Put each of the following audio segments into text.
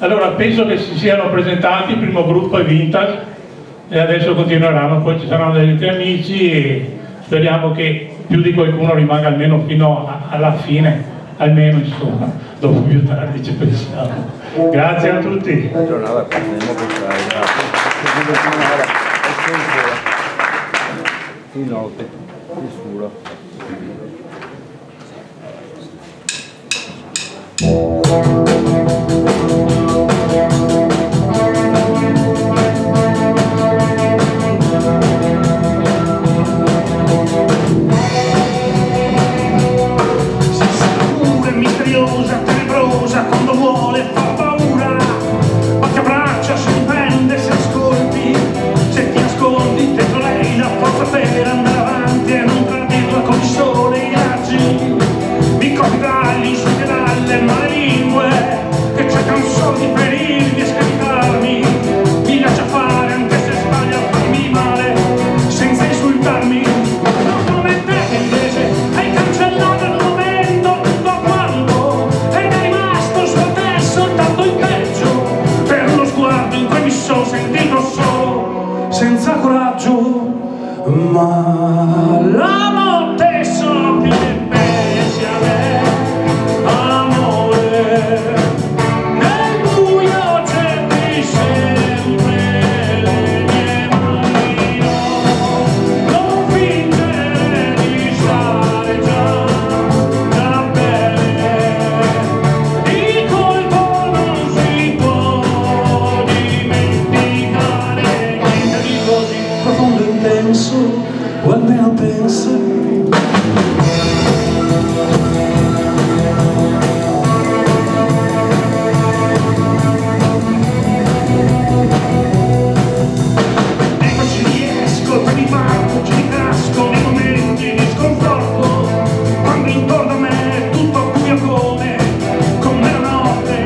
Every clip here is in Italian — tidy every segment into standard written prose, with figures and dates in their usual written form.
Allora penso che si siano presentati, il primo gruppo è Vintage e adesso continueranno, poi ci saranno degli altri amici e speriamo che più di qualcuno rimanga almeno fino alla fine, almeno insomma, dopo più tardi ci pensiamo. Grazie a tutti. Senza coraggio, ma la notte so che pensi a me, amore, nel buio cerchi sempre le mie mani, non fingere di stare già bene, il colpo non si può dimenticare. Profondo e intenso, o almeno penso. Ecco ci riesco, ci riparto, ci ricasco nei momenti di sconforto, quando intorno a me tutto buio come la notte,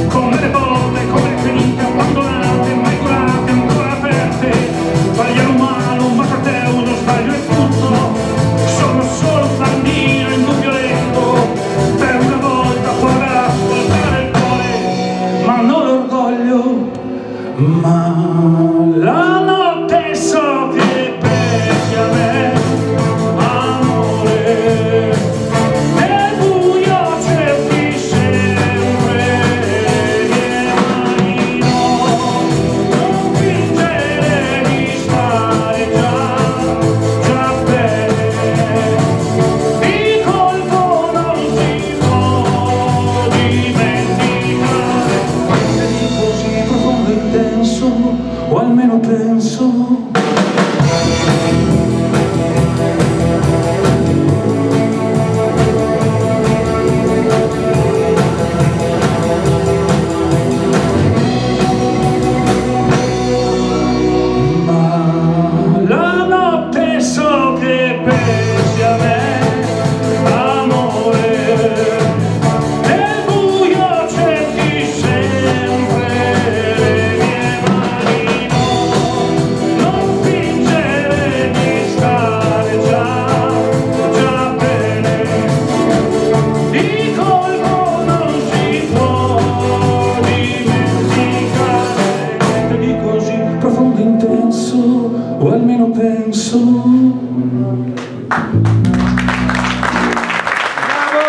come le porte, come le ferite abbandonate, mai curate, ancora aperte. Sbagliare umano, ma per te uno sbaglio è tutto. Sono solo un bambino indubbiolento, per una volta vorrà ascoltare il cuore, ma non l'orgoglio, ma la notte so che pensi a me, amore, nel buio cerchi sempre le mie mani, non fingere di stare già bene, il colpo non si può dimenticare. È così profondo e intenso, o almeno penso. Ma la notte so che pensi a me, amore, nel buio cerchi sempre le mie mani, non fingere di stare già bene, il colpo non si può dimenticare. Niente di così profondo e intenso, o almeno penso. Bravo!